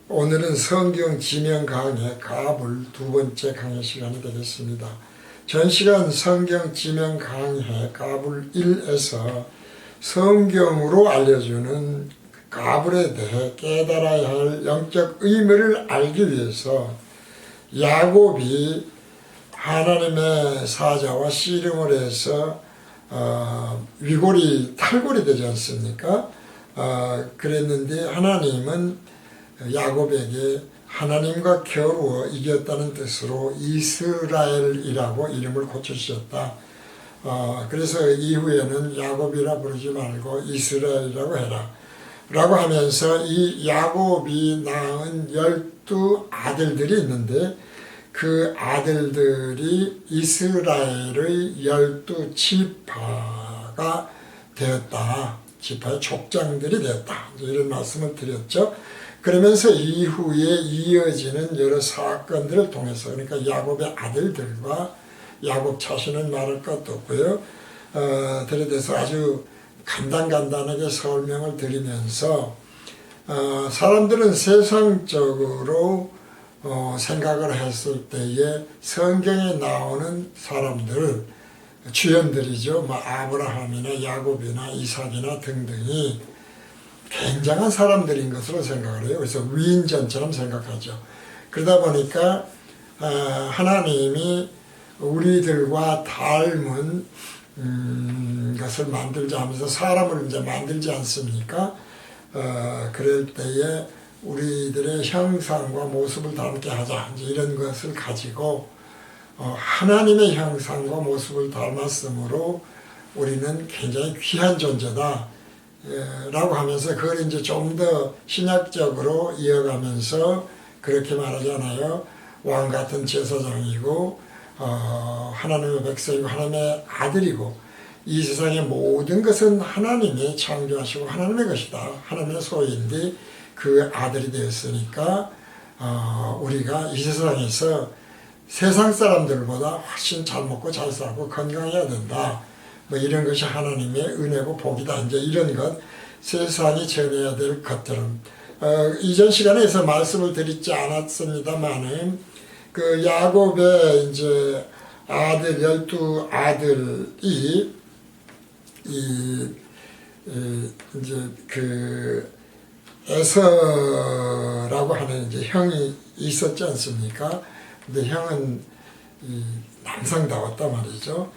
오늘은 성경 지명 강의 가불 두 번째 강의 시간이 되겠습니다. 전 시간 성경 지명 강의 가불 1에서 성경으로 알려주는 가불에 대해 깨달아야 할 영적 의미를 알기 위해서 야곱이 하나님의 사자와 씨름을 해서 탈골이 되지 않습니까? 그랬는데 하나님은 야곱에게 하나님과 겨루어 이겼다는 뜻으로 이스라엘이라고 이름을 고쳐주셨다. 그래서 이후에는 야곱이라 부르지 말고 이스라엘이라고 해라 라고 하면서 이 야곱이 낳은 12 아들들이 있는데 그 아들들이 이스라엘의 12지파가 되었다. 지파의 족장들이 되었다. 이런 말씀을 드렸죠. 그러면서 이후에 이어지는 여러 사건들을 통해서, 그러니까 야곱의 아들들과 야곱 자신은 말할 것도 없고요. 들에 대해서 아주 간단하게 설명을 드리면서 사람들은 세상적으로 생각을 했을 때에 성경에 나오는 사람들, 주연들이죠. 아브라함이나 야곱이나 이삭이나 등등이 굉장한 사람들인 것으로 생각을 해요. 그래서 위인전처럼 생각하죠. 그러다 보니까 하나님이 우리들과 닮은 것을 만들자 하면서 사람을 이제 만들지 않습니까? 그럴 때에 우리들의 형상과 모습을 닮게 하자, 이제 이런 것을 가지고 하나님의 형상과 모습을 닮았으므로 우리는 굉장히 귀한 존재다 라고 하면서 그걸 이제 좀 더 신약적으로 이어가면서 그렇게 말하잖아요. 왕 같은 제사장이고 하나님의 백성이고 하나님의 아들이고 이 세상의 모든 것은 하나님이 창조하시고 하나님의 것이다. 하나님의 소유인데 그 아들이 되었으니까 우리가 이 세상에서 세상 사람들보다 훨씬 잘 먹고 잘 살고 건강해야 된다. 이런 것이 하나님의 은혜고 복이다. 이제 이런 것, 세상이 전해야 될 것들은 이전 시간에서 말씀을 드리지 않았습니다만은 그 야곱의 이제 아들 12 아들이 이제 그 에서라고 하는 이제 형이 있었지 않습니까? 근데 형은 남상다웠단 말이죠.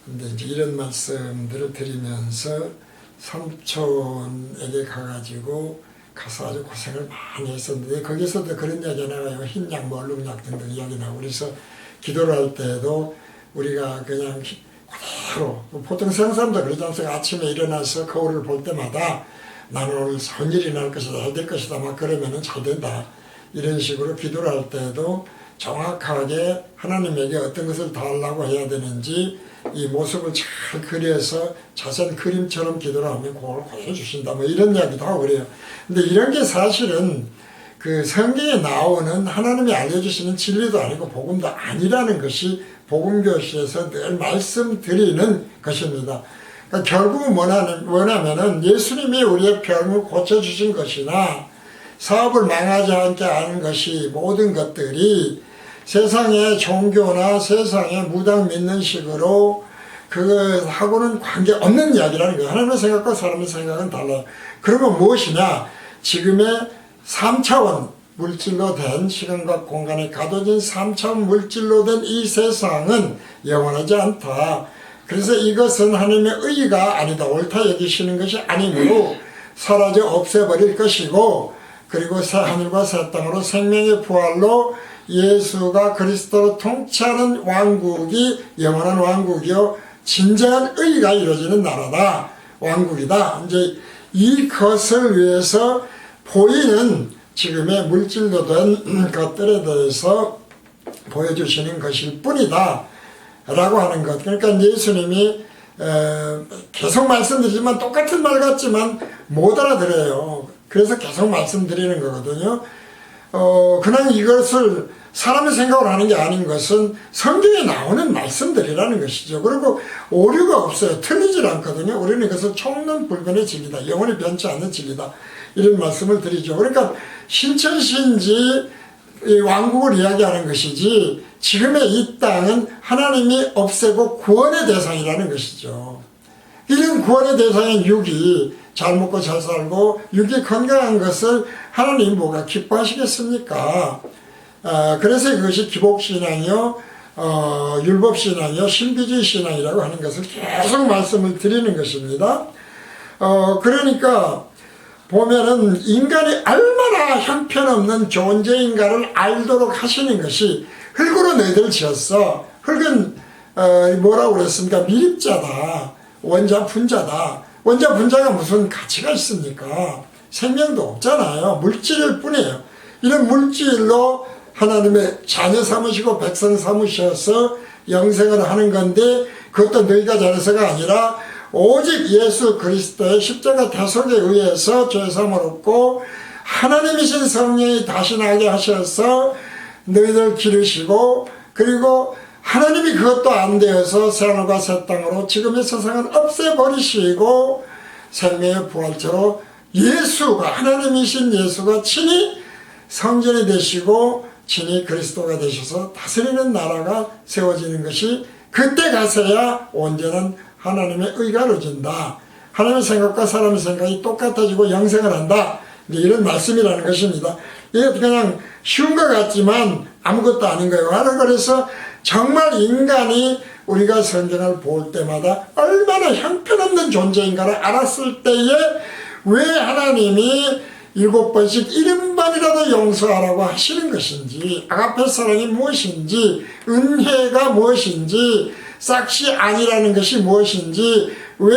근데 이제 이런 말씀들을 드리면서 삼촌에게 가가지고 가서 아주 고생을 많이 했었는데 거기서도 그런 이야기가 나와요. 흰약, 얼룩약 등등 이야기 나오고 그래서 기도를 할 때도 우리가 그냥 그대로 보통 세상 사람도 그러지 않습니까? 아침에 일어나서 거울을 볼 때마다 나는 오늘 선일이 날 것이다, 잘 될 것이다 막 그러면은 잘 된다. 이런 식으로 기도를 할 때도 정확하게 하나님에게 어떤 것을 달라고 해야 되는지 이 모습을 잘 그려서 자세한 그림처럼 기도를 하면 그걸 보여주신다. 이런 이야기도 하고 그래요. 근데 이런 게 사실은 그 성경에 나오는 하나님이 알려주시는 진리도 아니고 복음도 아니라는 것이 복음교실에서 늘 말씀드리는 것입니다. 그러니까 결국은 뭐냐면은 예수님이 우리의 병을 고쳐주신 것이나 사업을 망하지 않게 하는 것이 모든 것들이 세상의 종교나 세상의 무당 믿는 식으로 그거하고는 관계없는 이야기라는 거예요. 하나님의 생각과 사람의 생각은 달라요. 그러면 무엇이냐? 지금의 3차원 물질로 된 시간과 공간에 가둬진 3차원 물질로 된 이 세상은 영원하지 않다. 그래서 이것은 하나님의 의가 아니다. 옳다 여기시는 것이 아니므로 사라져 없애버릴 것이고 그리고 새 하늘과 새 땅으로 생명의 부활로 예수가 그리스도로 통치하는 왕국이 영원한 왕국이요 진정한 의가 이루어지는 나라다. 왕국이다. 이제 이것을 위해서 보이는 지금의 물질로 된 것들에 대해서 보여주시는 것일 뿐이다 라고 하는 것. 그러니까 예수님이 계속 말씀드리지만 똑같은 말 같지만 못 알아들어요. 그래서 계속 말씀드리는 거거든요. 그냥 이것을 사람의 생각을 하는 게 아닌 것은 성경에 나오는 말씀들이라는 것이죠. 그리고 오류가 없어요. 틀리질 않거든요. 우리는 이것을 총론불변의 진리다. 영원히 변치 않는 진리다. 이런 말씀을 드리죠. 그러니까 신천시인지 왕국을 이야기하는 것이지 지금의 이 땅은 하나님이 없애고 구원의 대상이라는 것이죠. 이런 구원의 대상인 육이 잘 먹고 잘 살고 육이 건강한 것을 하나님이 뭐가 기뻐하시겠습니까? 그래서 그것이 기복신앙이요 율법신앙이요 신비주의 신앙이라고 하는 것을 계속 말씀을 드리는 것입니다. 그러니까 보면은 인간이 얼마나 형편없는 존재인가를 알도록 하시는 것이 흙으로 너희들 지었어. 흙은 뭐라고 그랬습니까? 미립자다. 원자 분자다. 원자 분자가 무슨 가치가 있습니까? 생명도 없잖아요. 물질일 뿐이에요. 이런 물질로 하나님의 자녀 삼으시고 백성 삼으셔서 영생을 하는 건데 그것도 너희가 잘해서가 아니라 오직 예수 그리스도의 십자가 대속에 의해서 죄사함을 얻고 하나님이신 성령이 다시 나게 하셔서 너희들 기르시고 그리고 하나님이 그것도 안 되어서 새하늘과 새 땅으로 지금의 세상을 없애버리시고 생명의 부활체로 예수가 하나님이신 예수가 친히 성전이 되시고 친히 그리스도가 되셔서 다스리는 나라가 세워지는 것이 그때 가서야 온전한 하나님의 의가 이루어진다. 하나님의 생각과 사람의 생각이 똑같아지고 영생을 한다. 이런 말씀이라는 것입니다. 이게 그냥 쉬운 것 같지만 아무것도 아닌 거예요. 그래서 정말 인간이 우리가 성경을 볼 때마다 얼마나 형편없는 존재인가를 알았을 때에 왜 하나님이 7번씩 1인반이라도 용서하라고 하시는 것인지 아가페 사랑이 무엇인지 은혜가 무엇인지 싹시 아니라는 것이 무엇인지 왜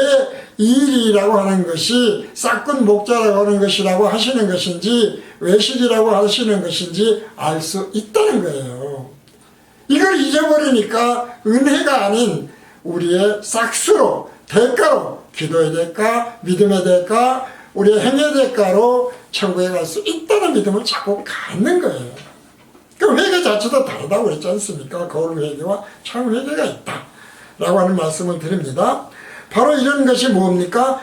일이라고 하는 것이 싹군 목자라고 하는 것이라고 하시는 것인지 외식이라고 하시는 것인지 알 수 있다는 거예요. 이걸 잊어버리니까 은혜가 아닌 우리의 싹수로 대가로 기도의 대가 믿음의 대가 우리의 행의 대가로 천국에 갈 수 있다는 믿음을 자꾸 갖는 거예요. 그 회개 자체도 다르다고 그랬지 않습니까? 거울 회개와 참 회개가 있다 라고 하는 말씀을 드립니다. 바로 이런 것이 뭡니까?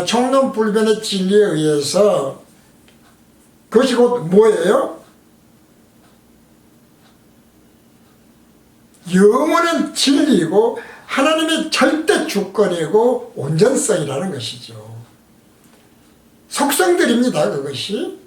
총론불변의 진리에 의해서 그것이 곧 뭐예요? 영원한 진리이고 하나님의 절대 주권이고 온전성이라는 것이죠. 속성들입니다. 그것이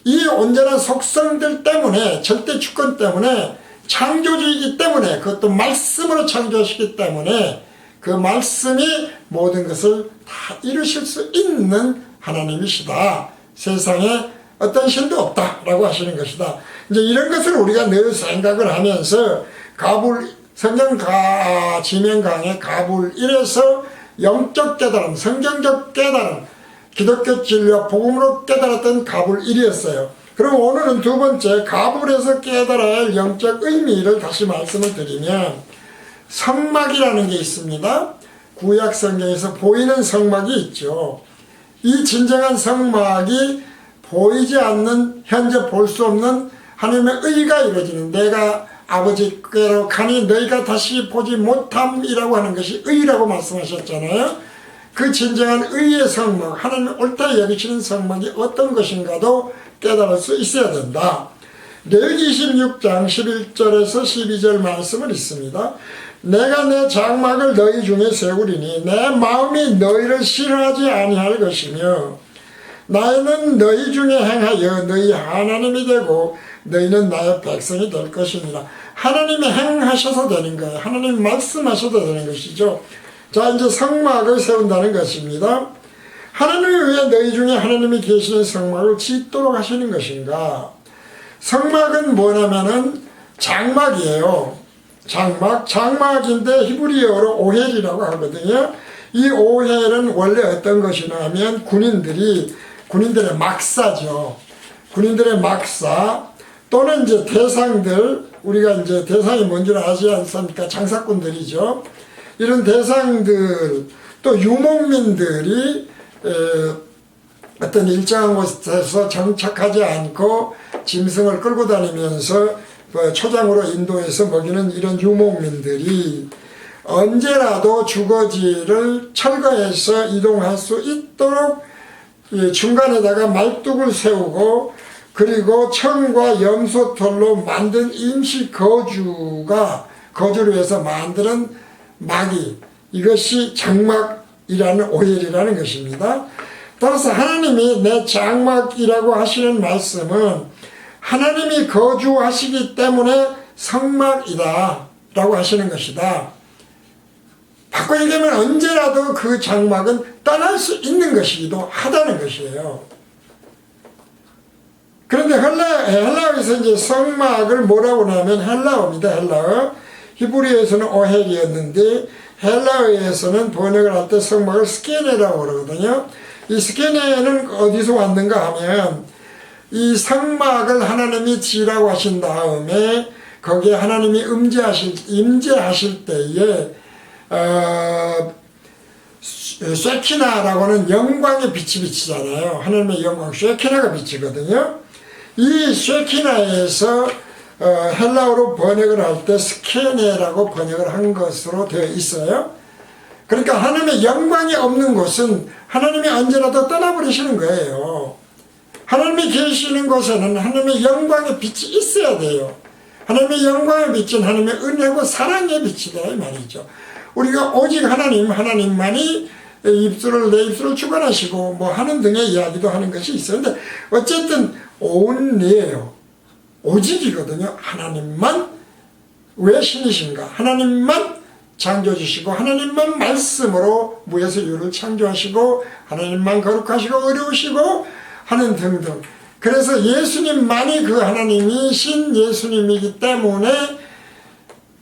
이 온전한 속성들 때문에 절대 주권 때문에 창조주이기 때문에 그것도 말씀으로 창조하시기 때문에 그 말씀이 모든 것을 다 이루실 수 있는 하나님이시다. 세상에 어떤 신도 없다라고 하시는 것이다. 이제 이런 것을 우리가 늘 생각을 하면서 성경 지명 강의 가불 1에서 영적 깨달음, 성경적 깨달음, 기독교 진리와 복음으로 깨달았던 가불 1이었어요. 그럼 오늘은 두 번째 가불에서 깨달아야 할 영적 의미를 다시 말씀을 드리면 성막이라는 게 있습니다. 구약 성경에서 보이는 성막이 있죠. 이 진정한 성막이 보이지 않는 현재 볼 수 없는 하나님의 의가 이루어지는 내가 아버지께로 가니 너희가 다시 보지 못함이라고 하는 것이 의라고 말씀하셨잖아요. 그 진정한 의의 성막 하나님이 옳다 여기시는 성막이 어떤 것인가도 깨달을 수 있어야 된다. 레위기 26장 11절에서 12절 말씀을 있습니다. 내가 내 장막을 너희 중에 세우리니 내 마음이 너희를 싫어하지 아니할 것이며 나는 너희 중에 행하여 너희 하나님이 되고 너희는 나의 백성이 될 것이니라. 하나님이 행하셔서 되는 거예요. 하나님이 말씀하셔도 되는 것이죠. 자, 이제 성막을 세운다는 것입니다. 하나님이 왜 너희 중에 하나님이 계시는 성막을 짓도록 하시는 것인가? 성막은 뭐냐면은 장막이에요. 장막인데 히브리어로 오헬이라고 하거든요. 이 오헬은 원래 어떤 것이냐면 군인들의 막사죠. 군인들의 막사 또는 이제 대상들, 우리가 이제 대상이 뭔지 아시지 않습니까? 장사꾼들이죠. 이런 대상들, 또 유목민들이 어떤 일정한 곳에서 정착하지 않고 짐승을 끌고 다니면서 초장으로 인도해서 먹이는 이런 유목민들이 언제라도 주거지를 철거해서 이동할 수 있도록 중간에다가 말뚝을 세우고 그리고 청과 염소털로 만든 임시 거주를 해서 만드는 마귀, 이것이 장막이라는 오헬이라는 것입니다. 따라서 하나님이 내 장막이라고 하시는 말씀은 하나님이 거주하시기 때문에 성막이다 라고 하시는 것이다. 바꿔 얘기하면 언제라도 그 장막은 떠날 수 있는 것이기도 하다는 것이에요. 그런데 헬라어에서 이제 성막을 뭐라고 하면 헬라어입니다. 헬라어. 히브리어에서는 오헬이었는데 헬라어에서는 번역을 할 때 성막을 스케네라고 그러거든요. 이 스케네는 어디서 왔는가 하면 이 성막을 하나님이 지으라고 하신 다음에 거기에 하나님이 임재하실 때에 쉐키나라고 하는 영광의 빛이 비치잖아요. 하나님의 영광 쉐키나가 비치거든요. 이 쉐키나에서 헬라어로 번역을 할 때 스케네라고 번역을 한 것으로 되어 있어요. 그러니까 하나님의 영광이 없는 곳은 하나님이 언제라도 떠나버리시는 거예요. 하나님이 계시는 곳에는 하나님의 영광의 빛이 있어야 돼요. 하나님의 영광의 빛은 하나님의 은혜고 사랑의 빛이다 이 말이죠. 우리가 오직 하나님만이 내 입술을 주관하시고 뭐 하는 등의 이야기도 하는 것이 있어요. 근데 어쨌든 온리예요. 오직이거든요. 하나님만 왜 신이신가? 하나님만 창조주시고 하나님만 말씀으로 무에서 유를 창조하시고 하나님만 거룩하시고 어려우시고 하는 등등. 그래서 예수님만이 그 하나님이 신 예수님이기 때문에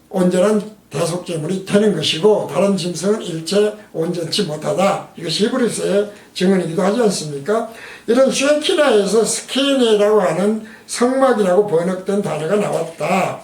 온전한 대속제물이 되는 것이고 다른 짐승은 일체 온전치 못하다. 이것이 히브리서의 증언이기도 하지 않습니까? 이런 쉐키나에서 스케네라고 하는 성막이라고 번역된 단어가 나왔다.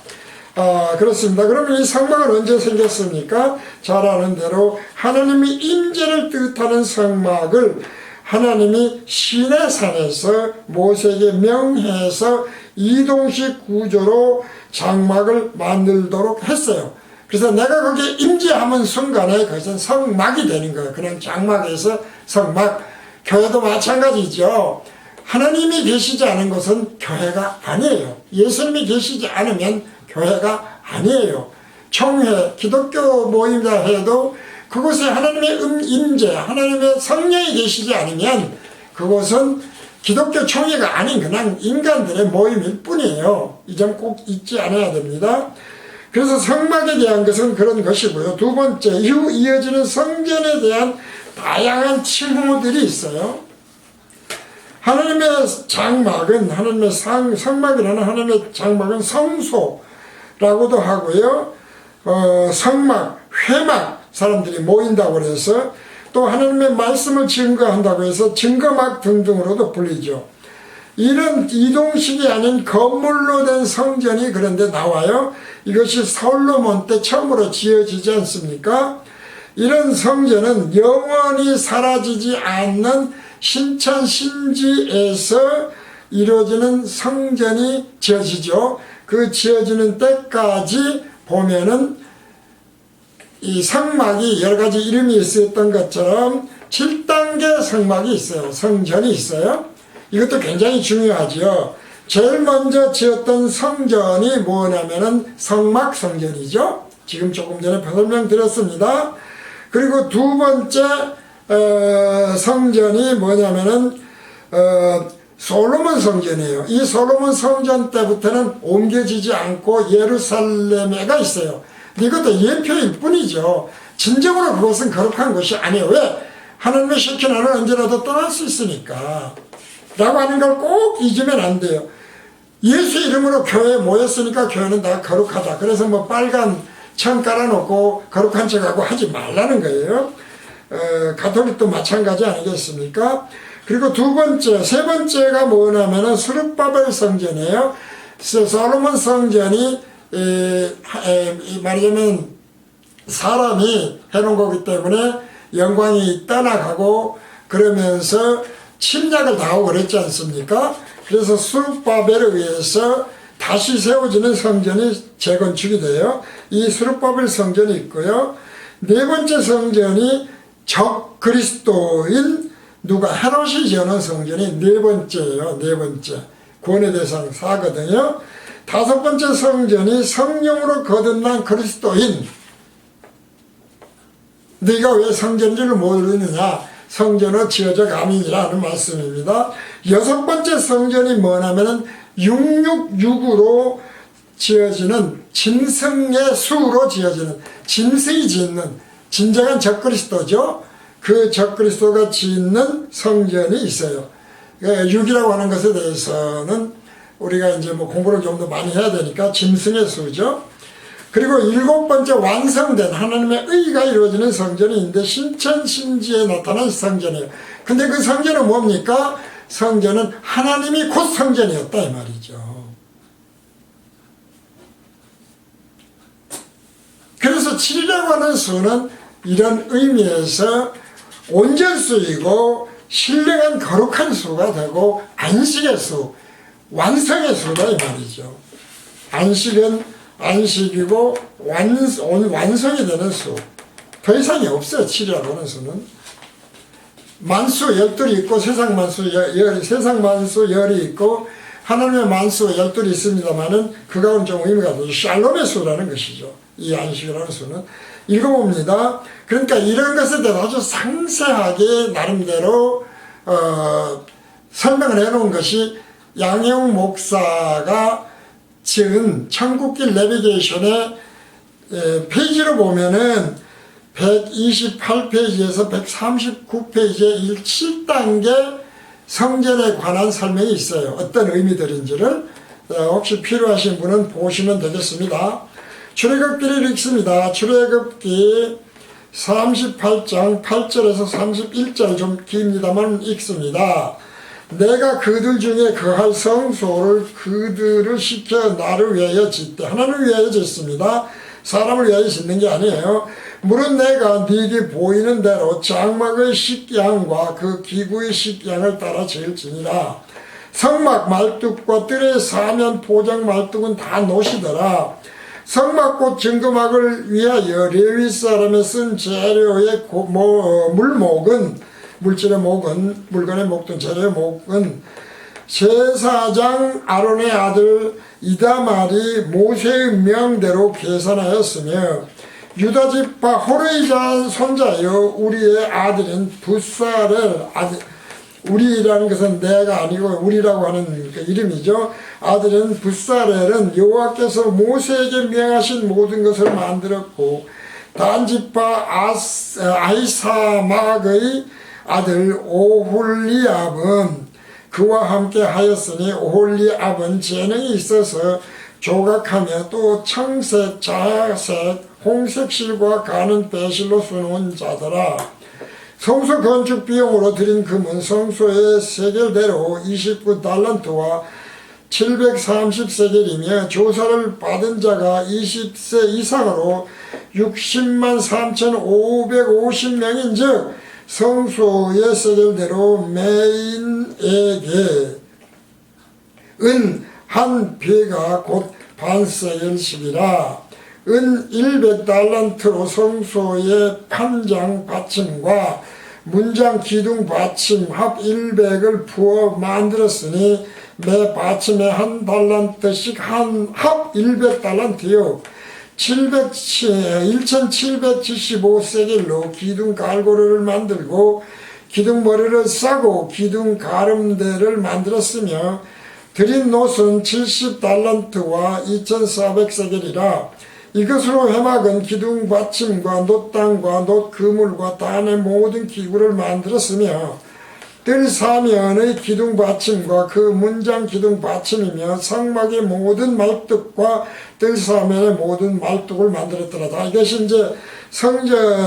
그렇습니다. 그러면 이 성막은 언제 생겼습니까? 잘 아는 대로 하나님이 임재를 뜻하는 성막을 하나님이 시내산에서 모세에게 명해서 이동식 구조로 장막을 만들도록 했어요. 그래서 내가 거기에 임재하는 순간에 그것은 성막이 되는 거예요. 그냥 장막에서 성막. 교회도 마찬가지죠. 하나님이 계시지 않은 것은 교회가 아니에요. 예수님이 계시지 않으면 교회가 아니에요. 총회, 기독교 모임이라 해도 그곳에 하나님의 임재, 하나님의 성령이 계시지 않으면 그곳은 기독교 총회가 아닌 그냥 인간들의 모임일 뿐이에요. 이 점 꼭 잊지 않아야 됩니다. 그래서 성막에 대한 것은 그런 것이고요. 두 번째, 이후 이어지는 성전에 대한 다양한 칭호들이 있어요. 하나님의 장막은, 하나님의 성막이라는 하나님의 장막은 성소라고도 하고요. 성막, 회막, 사람들이 모인다고 해서 또 하나님의 말씀을 증거한다고 해서 증거막 등등으로도 불리죠. 이런 이동식이 아닌 건물로 된 성전이 그런데 나와요. 이것이 솔로몬 때 처음으로 지어지지 않습니까? 이런 성전은 영원히 사라지지 않는 신천 신지에서 이루어지는 성전이 지어지죠. 그 지어지는 때까지 보면은 이 성막이 여러 가지 이름이 있었던 것처럼 7단계 성막이 있어요. 성전이 있어요. 이것도 굉장히 중요하죠. 제일 먼저 지었던 성전이 뭐냐면은 성막 성전이죠. 지금 조금 전에 설명드렸습니다. 그리고 두 번째 성전이 뭐냐면은 솔로몬 성전이에요. 이 솔로몬 성전 때부터는 옮겨지지 않고 예루살렘에가 있어요. 이것도 예표일 뿐이죠. 진정으로 그것은 거룩한 것이 아니에요. 왜? 하나님의 쉐키나는 언제라도 떠날 수 있으니까 라고 하는 걸 꼭 잊으면 안 돼요. 예수 이름으로 교회에 모였으니까 교회는 다 거룩하다. 그래서 뭐 빨간 천 깔아놓고 거룩한 척하고 하지 말라는 거예요. 가톨릭도 마찬가지 아니겠습니까? 그리고 세 번째가 뭐냐면은 스룹바벨 성전이에요. 솔로몬 성전이 말하자면 사람이 해놓은 거기 때문에 영광이 떠나가고 그러면서 침략을 당하고 그랬지 않습니까? 그래서 스룹바벨에 의해서 다시 세워지는 성전이 재건축이 돼요. 이 스룹바벨 성전이 있고요. 네 번째 성전이 적 그리스도인 누가 헤롯이 지어놓은 성전이 네 번째예요. 네 번째. 구원의 대상 4거든요. 다섯 번째 성전이 성령으로 거듭난 그리스도인. 네가 왜 성전인지를 모르느냐. 성전으로 지어져 가민이라는 말씀입니다. 여섯 번째 성전이 뭐냐면은 666으로 지어지는 짐승의 수로 지어지는, 짐승이 짓는 진정한 적그리스도죠. 그 적그리스도가 짓는 성전이 있어요. 6이라고 하는 것에 대해서는 우리가 이제 뭐 공부를 좀 더 많이 해야 되니까 짐승의 수죠. 그리고 일곱 번째 완성된 하나님의 의가 이루어지는 성전이 있는데 신천신지에 나타난 성전이에요. 근데 그 성전은 뭡니까? 성전은 하나님이 곧 성전이었다 이 말이죠. 그래서 7이라고 하는 수는 이런 의미에서 온전수이고 신령한 거룩한 수가 되고 안식의 수, 완성의 수다 이 말이죠. 안식은 안식이고 완성이 되는 수. 더 이상이 없어요. 7이라고 하는 수는. 만수 12이 있고 세상 만수 열이 있고 하나님의 만수 12이 있습니다만은 그 가운데 좀 의미가 되죠. 샬롬의 수라는 것이죠. 이 안식이라는 수는. 읽어봅니다. 그러니까 이런 것에 대해서 아주 상세하게 나름대로 설명을 해놓은 것이 양영 목사가 지은 천국길 내비게이션의 페이지로 보면은 128페이지에서 139페이지에 7단계 성전에 관한 설명이 있어요. 어떤 의미들인지를 혹시 필요하신 분은 보시면 되겠습니다. 출애굽기를 읽습니다. 출애굽기 38장 8절에서 31절 좀 깁니다만 읽습니다. 내가 그들 중에 거할 성소를 그들을 시켜 나를 위하여 짓되, 하나님을 위하여 짓습니다. 사람을 위하여 짓는 게 아니에요. 물은 내가 네게 보이는 대로 장막의 식양과 그 기구의 식양을 따라 지을지니라. 성막 말뚝과 뜰의 사면 포장 말뚝은 다 노시더라. 성막꽃 증거막을 위하여 레위 사람의 쓴 재료의 물목은, 물질의 목은, 물건의 목든 재료의 목은 제사장 아론의 아들 이다말이 모세의 명대로 계산하였으며 유다지파 호르이자 손자여 우리의 아들인 붓사렐, 우리라는 것은 내가 아니고 우리라고 하는 그 이름이죠. 아들은 붓사렐은 여호와께서 모세에게 명하신 모든 것을 만들었고 단지파 아이사막의 아들 오홀리압은 그와 함께 하였으니 오홀리압은 재능이 있어서 조각하며 또 청색, 자색, 홍색 실과 가는 배실로 수놓은 자더라. 성소 건축 비용으로 들인 금은 성소의 세겔대로 29달란트와 730세겔이며 조사를 받은 자가 20세 이상으로 60만 3,550명인 즉 성소의 세겔대로 메인에게 은 한 배가 곧 반세겔씩이라. 은 100달란트로 성소의 판장 받침과 문장 기둥 받침 합 100을 부어 만들었으니 매 받침에 한 달란트씩 한 합 100달란트요 1775세겔로 기둥 갈고리를 만들고 기둥 머리를 싸고 기둥 가름대를 만들었으며 드린 놋은 70달란트와 2400세겔이라. 이것으로 회막은 기둥 받침과 놋단과 놋 그물과 단의 모든 기구를 만들었으며 뜰 사면의 기둥 받침과 그 문장 기둥 받침이며 성막의 모든 말뚝과 뜰 사면의 모든 말뚝을 만들었더라. 이것이 이제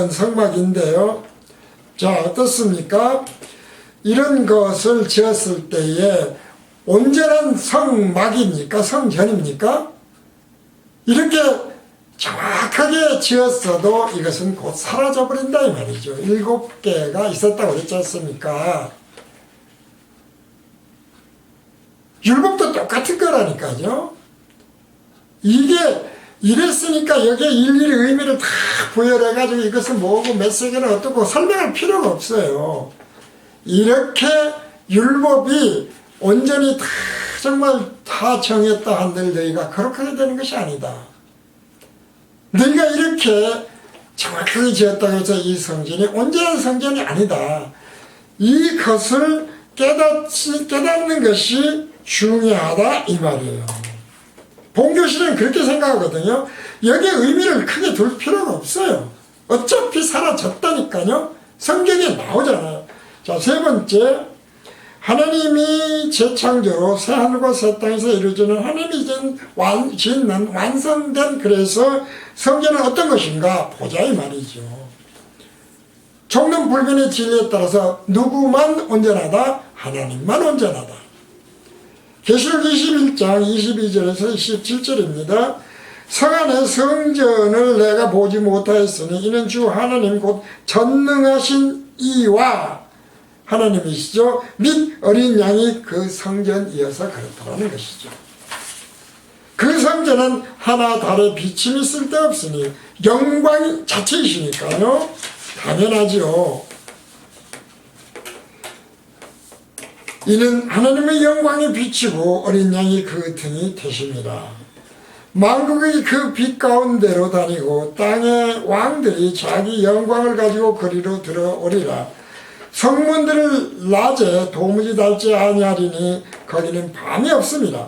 성막인데요. 자, 어떻습니까? 이런 것을 지었을 때에 온전한 성막입니까? 성전입니까? 이렇게 정확하게 지었어도 이것은 곧 사라져버린다 이 말이죠. 7개가 있었다고 그랬지 않습니까? 율법도 똑같은 거라니까요. 이게 이랬으니까 여기에 일일이 의미를 다 부여해가지고 이것은 뭐고 몇 세계는 어떻고 설명할 필요가 없어요. 이렇게 율법이 온전히 다 정말 다 정했다 한들 너희가 거룩하게 되는 것이 아니다. 너희가 이렇게 정확하게 지었다고 해서 이 성전이 온전한 성전이 아니다. 이것을 깨닫는 것이 중요하다 이 말이에요. 본교실은 그렇게 생각하거든요. 여기에 의미를 크게 둘 필요가 없어요. 어차피 사라졌다니까요. 성경에 나오잖아요. 자, 세 번째, 하나님이 재창조로 새하늘과 새 땅에서 이루어지는 하나님이 짓는 완성된 그래서 성전은 어떤 것인가 보자 이 말이죠. 종론불변의 진리에 따라서 누구만 온전하다? 하나님만 온전하다. 계시록 21장 22절에서 27절입니다. 성안의 성전을 내가 보지 못하였으니 이는 주 하나님 곧 전능하신 이와 하나님이시죠. 및 어린 양이 그 성전이어서 그렇다는 것이죠. 그 성전은 하나 달의 비침이 쓸데없으니 영광 자체이시니까요. 당연하죠. 이는 하나님의 영광이 비치고 어린 양이 그 등이 되십니다. 만국의 그 빛 가운데로 다니고 땅의 왕들이 자기 영광을 가지고 거리로 들어오리라. 성문들을 낮에 도무지 닳지 아니하리니 거기는 밤이 없습니다.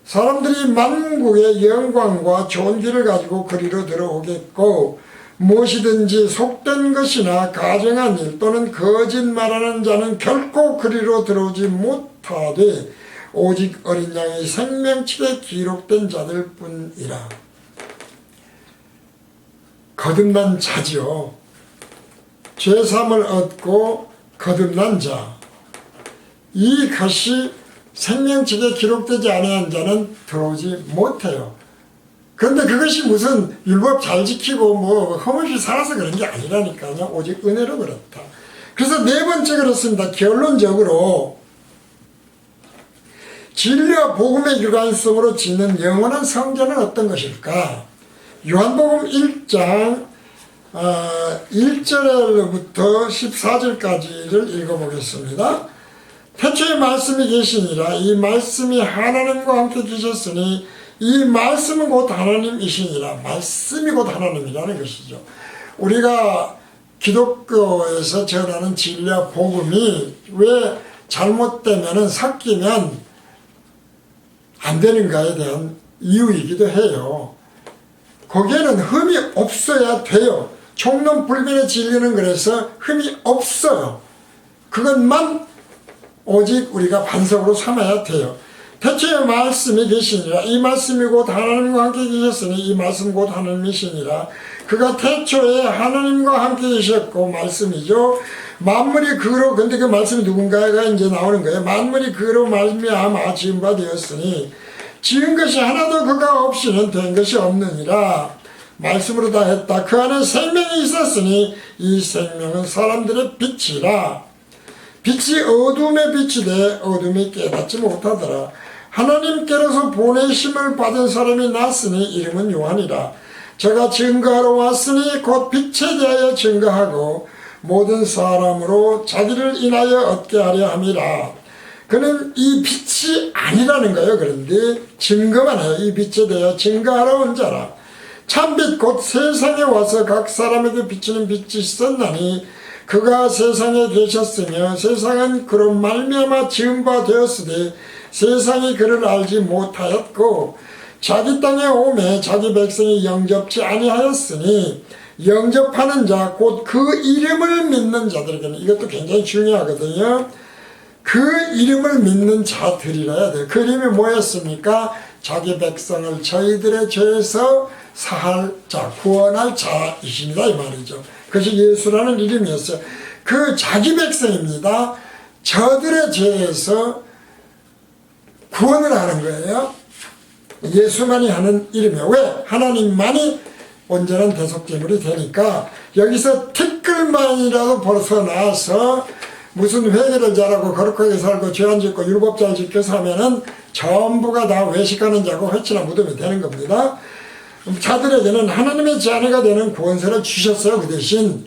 사람들이 만국의 영광과 좋은 길을 가지고 거리로 들어오겠고 무엇이든지 속된 것이나 가정한 일 또는 거짓말하는 자는 결코 그리로 들어오지 못하되 오직 어린 양의 생명책에 기록된 자들 뿐이라. 거듭난 자지요. 죄사함을 얻고 거듭난 자. 이것이 생명책에 기록되지 않은 자는 들어오지 못해요. 그런데 그것이 무슨 율법 잘 지키고 뭐 흠없이 살아서 그런 게 아니라니까요. 오직 은혜로 그렇다. 그래서 네 번째 그렇습니다. 결론적으로 진리와 복음의 일관성으로 짓는 영원한 성전은 어떤 것일까? 요한복음 1장 1절부터 14절까지를 읽어보겠습니다. 태초에 말씀이 계시니라. 이 말씀이 하나님과 함께 계셨으니 이 말씀은 곧 하나님이시니라. 말씀이 곧 하나님이라는 것이죠. 우리가 기독교에서 전하는 진리와 복음이 왜 잘못되면 섞이면 안 되는가에 대한 이유이기도 해요. 거기에는 흠이 없어야 돼요. 총론불변의 진리는 그래서 흠이 없어요. 그것만 오직 우리가 반석으로 삼아야 돼요. 태초에 말씀이 계시니라. 이 말씀이 곧 하나님과 함께 계셨으니 이 말씀 곧 하나님이시니라. 그가 태초에 하나님과 함께 계셨고 말씀이죠. 만물이 그로, 근데 그 말씀이 누군가가 이제 나오는 거예요. 만물이 그로 말미암아 지은 바 되었으니 지은 것이 하나도 그가 없이는 된 것이 없느니라. 말씀으로 다 했다. 그 안에 생명이 있었으니 이 생명은 사람들의 빛이라. 빛이 어둠에 빛이 돼 어둠이 깨닫지 못하더라. 하나님께로서 보내심을 받은 사람이 났으니 이름은 요한이라. 저가 증거하러 왔으니 곧 빛에 대하여 증거하고 모든 사람으로 자기를 인하여 얻게 하려 함이라. 그는 이 빛이 아니라는 거예요. 그런데 증거만 해요. 이 빛에 대하여 증거하러 온 자라. 참빛 곧 세상에 와서 각 사람에게 비치는 빛이 있었나니 그가 세상에 계셨으며 세상은 그로 말미암아 지은 바 되었으되 세상이 그를 알지 못하였고 자기 땅에 오매 자기 백성이 영접지 아니하였으니 영접하는 자 곧 그 이름을 믿는 자들에게는 이것도 굉장히 중요하거든요. 그 이름을 믿는 자들이라 해야 돼요. 그 이름이 뭐였습니까? 자기 백성을 저희들의 죄에서 사할 자, 구원할 자이십니다 이 말이죠. 그것이 예수라는 이름이었어요. 그 자기 백성입니다. 저들의 죄에서 구원을 하는 거예요. 예수만이 하는 이름이에요. 왜? 하나님만이 온전한 대속제물이 되니까 여기서 티끌만이라도 벗어나서 무슨 회개를 잘하고 거룩하게 살고 죄 안 짓고 율법 잘 지켜서 하면은 전부가 다 외식하는 자고 회치나 무덤이 되는 겁니다. 자들에게는 하나님의 자녀가 되는 구원세를 주셨어요. 그 대신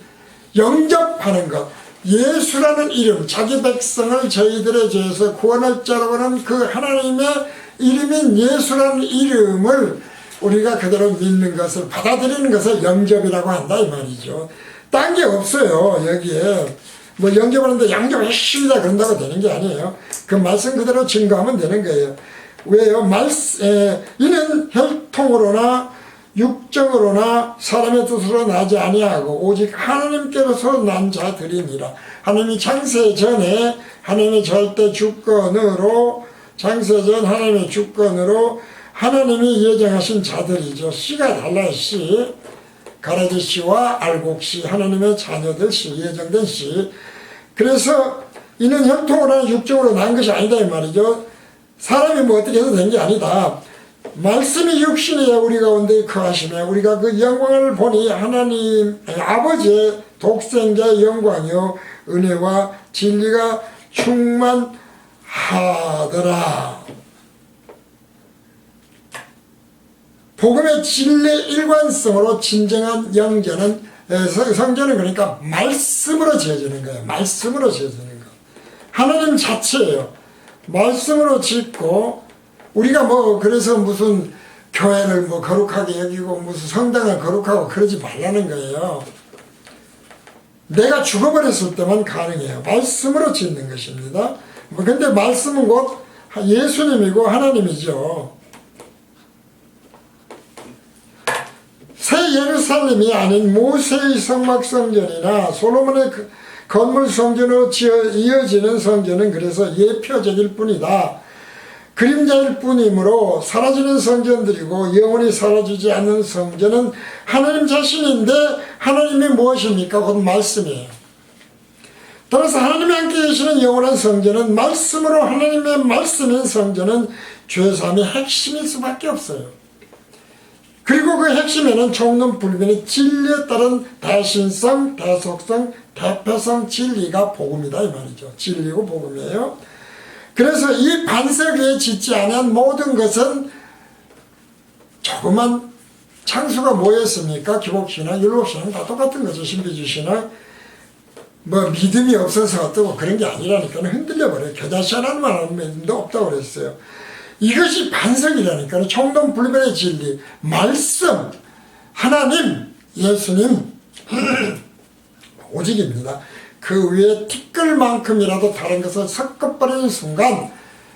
영접하는 것. 예수라는 이름, 자기 백성을 저희들의 죄에서 구원할 자라고 하는 그 하나님의 이름인 예수라는 이름을 우리가 그대로 믿는 것을, 받아들이는 것을 영접이라고 한다 이 말이죠. 딴 게 없어요. 여기에 뭐 영접하는데 양접 열심히다 그런다고 되는 게 아니에요. 그 말씀 그대로 증거하면 되는 거예요. 왜요? 이는 혈통으로나 육정으로나 사람의 뜻으로 나지 아니하고 오직 하나님께로서 난 자들이니라. 하나님이 창세 전에 하나님의 절대 주권으로, 창세전 하나님의 주권으로 하나님이 예정하신 자들이죠. 씨가 달라요. 씨, 가라지 씨와 알곡 씨, 하나님의 자녀들 씨, 예정된 씨. 그래서 이는 혈통으로나 육정으로 난 것이 아니다 이 말이죠. 사람이 뭐 어떻게 해서 된 게 아니다. 말씀이 육신이야 우리 가운데 거하시며 우리가 그 영광을 보니 하나님 아버지의 독생자의 영광이요 은혜와 진리가 충만하더라. 복음의 진리 일관성으로 진정한 영전은, 성전은 그러니까 말씀으로 지어지는 거예요. 말씀으로 지어지는 거. 하나님 자체예요. 말씀으로 짓고, 우리가 뭐 그래서 무슨 교회를 뭐 거룩하게 여기고 무슨 성당을 거룩하고 그러지 말라는 거예요. 내가 죽어버렸을 때만 가능해요. 말씀으로 짓는 것입니다. 근데 말씀은 곧 예수님이고 하나님이죠. 새 예루살렘이 아닌 모세의 성막성전이나 솔로몬의 건물 성전으로 이어지는 성전은 그래서 예표적일 뿐이다. 그림자일 뿐이므로 사라지는 성전들이고 영원히 사라지지 않는 성전은 하나님 자신인데 하나님이 무엇입니까? 곧 말씀이에요. 따라서 하나님이 함께 계시는 영원한 성전은 말씀으로, 하나님의 말씀인 성전은 죄사함의 핵심일 수밖에 없어요. 그리고 그 핵심에는 총론불변의 진리에 따른 대신성, 대속성, 대표성 진리가 복음이다 이 말이죠. 진리고 복음이에요. 그래서 이 반석 위에 짓지 않은 모든 것은 조그만 창수가 뭐였습니까? 기복신앙, 율법신앙 다 똑같은 거죠. 신비주의신앙. 뭐 믿음이 없어서 어떠고 그런 게 아니라니까 흔들려버려요. 겨자씨라는 말은 믿음도 없다고 그랬어요. 이것이 반석이라니까. 총론불변의 진리, 말씀, 하나님, 예수님 오직입니다. 그 위에 티끌만큼이라도 다른 것을 섞어버리는 순간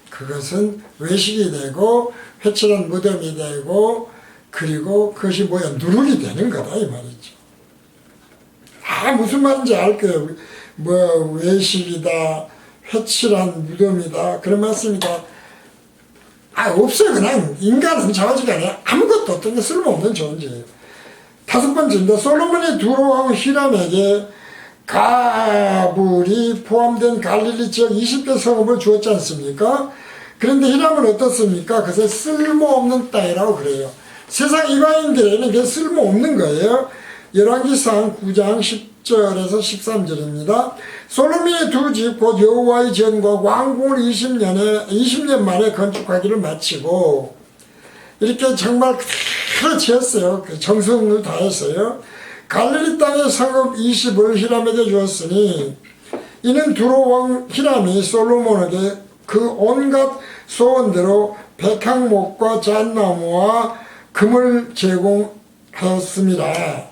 그것은 외식이 되고 회칠한 무덤이 되고, 그리고 그것이 뭐야, 누룩이 되는 거다 이 말이죠. 무슨 말인지 알 거예요. 뭐 외식이다, 회칠한 무덤이다 그런 말씀이다. 없어요. 그냥 인간은 자오지간에 아무것도 어떤 게 쓸모없는 존재예요. 다섯 번째인데, 솔로몬이 두로왕 히람에게 가불이 포함된 갈릴리 지역 20개 성읍을 주었지 않습니까? 그런데 히람은 어떻습니까? 그것을 쓸모없는 땅이라고 그래요. 세상 이방인들에게는 그게 쓸모없는 거예요. 열왕기상 9장 10절에서 13절입니다. 솔로몬의 두 집 곧 여호와의 전과 왕궁을 20년 만에 건축하기를 마치고 이렇게 정말 그대로 지었어요. 정성을 다했어요. 갈릴리 땅의 성읍 20을 히람에게 주었으니 이는 두로왕 히람이 솔로몬에게 그 온갖 소원대로 백향목과 잣나무와 금을 제공하였습니다.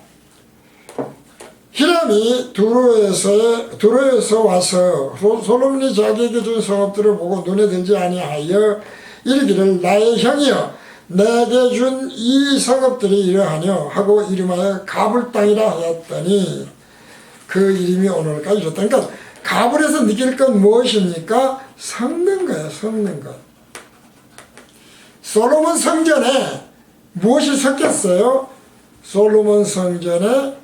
히람이 두로에서 와서 솔로몬이 자기에게 준 성읍들을 보고 눈에 들지 아니하여 이르기를 나의 형이여 내게 준 이 성읍들이 이러하뇨 하고 이름하여 가불 땅이라 하였더니 그 이름이 오늘까지 좋다. 그러니까 가불에서 느낄 건 무엇입니까? 섞는 거예요. 섞는 것. 솔로몬 성전에 무엇이 섞였어요? 솔로몬 성전에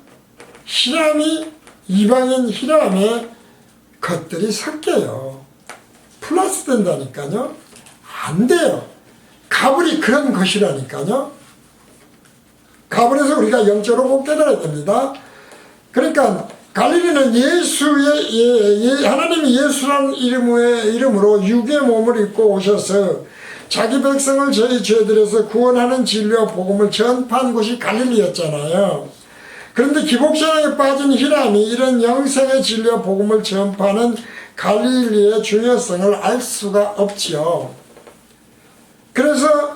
히람이, 이방인 히람의 것들이 섞여요. 플러스 된다니까요. 안 돼요. 가불이 그런 것이라니까요. 가불에서 우리가 영적으로 꼭 깨달아야 됩니다. 그러니까 갈릴리는 하나님이 예수라는 이름으로 육의 몸을 입고 오셔서 자기 백성을 저희 죄들에서 구원하는 진리와 복음을 전파한 곳이 갈릴리였잖아요. 그런데 기복신앙에 빠진 히람이 이런 영생의 진리와 복음을 전파하는 갈릴리의 중요성을 알 수가 없지요. 그래서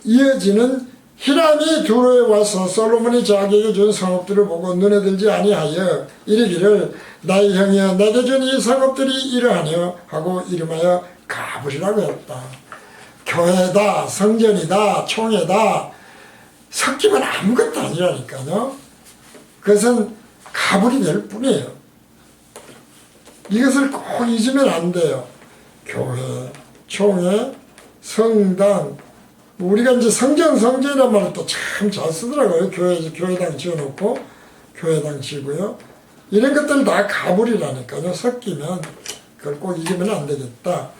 이어지는 히람이 두로에 와서 솔로몬이 자기에게 준 성읍들을 보고 눈에 들지 아니하여 이르기를 나의 형이여 내게 준 이 성읍들이 이러하뇨 하고 이름하여 가불이라고 했다. 교회다, 성전이다, 총회다 섞이면 아무것도 아니라니까요. 그것은 가불이 될 뿐이에요. 이것을 꼭 잊으면 안 돼요. 교회, 총회, 성당, 우리가 이제 성전이란 말을 또 참 잘 쓰더라고요. 교회당 지어놓고 교회당 지고요. 이런 것들 다 가불이라니까요. 섞이면 그걸 꼭 잊으면 안 되겠다.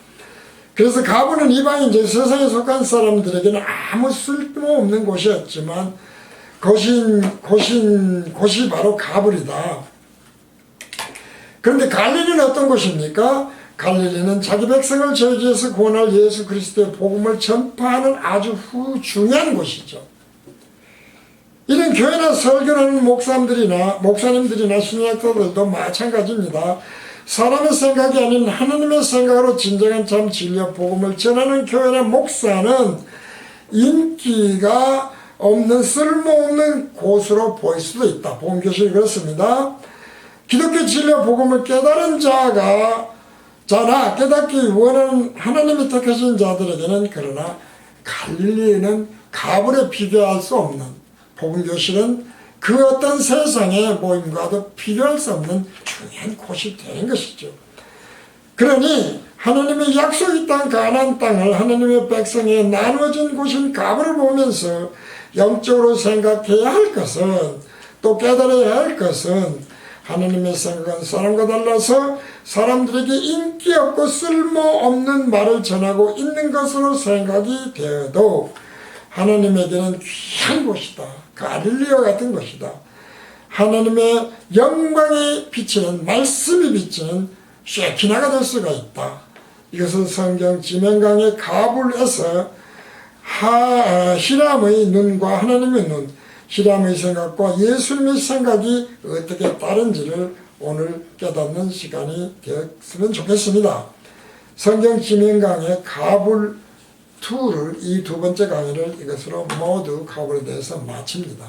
그래서 가불은 이방인 세상에 속한 사람들에게는 아무 쓸모없는 곳이었지만 곳이 바로 가불이다. 그런데 갈릴리는 어떤 곳입니까? 갈릴리는 자기 백성을 저주에서 구원할 예수 그리스도의 복음을 전파하는 아주 중요한 곳이죠. 이런 교회나 설교하는 목사님들이나 신학자들도 마찬가지입니다. 사람의 생각이 아닌 하나님의 생각으로 진정한 참 진리와 복음을 전하는 교회나 목사는 인기가 없는 쓸모없는 곳으로 보일 수도 있다. 복음교실이 그렇습니다. 기독교 진리와 복음을 깨달은 자나 깨닫기 원하는 하나님이 택하신 자들에게는 그러나 갈릴리에는 가불에 비교할 수 없는 복음교실은 그 어떤 세상의 모임과도 비교할 수 없는 중요한 곳이 되는 것이죠. 그러니 하나님의 약속의 땅 가나안 땅을 하나님의 백성에 나누어진 곳인 가불을 보면서 영적으로 생각해야 할 것은 또 깨달아야 할 것은 하나님의 생각은 사람과 달라서 사람들에게 인기 없고 쓸모없는 말을 전하고 있는 것으로 생각이 되어도 하나님에게는 귀한 곳이다. 갈릴리와 같은 곳이다. 하나님의 영광이 비치는 말씀이 비치는 쉐키나가 될 수가 있다. 이것은 성경 지명강의 가불에서 히람의 눈과 하나님의 눈, 히람의 생각과 예수님의 생각이 어떻게 다른지를 오늘 깨닫는 시간이 되었으면 좋겠습니다. 성경 지명강의 가불 2를 이 두 번째 강의를 이것으로 모두 가불에 대해서 마칩니다.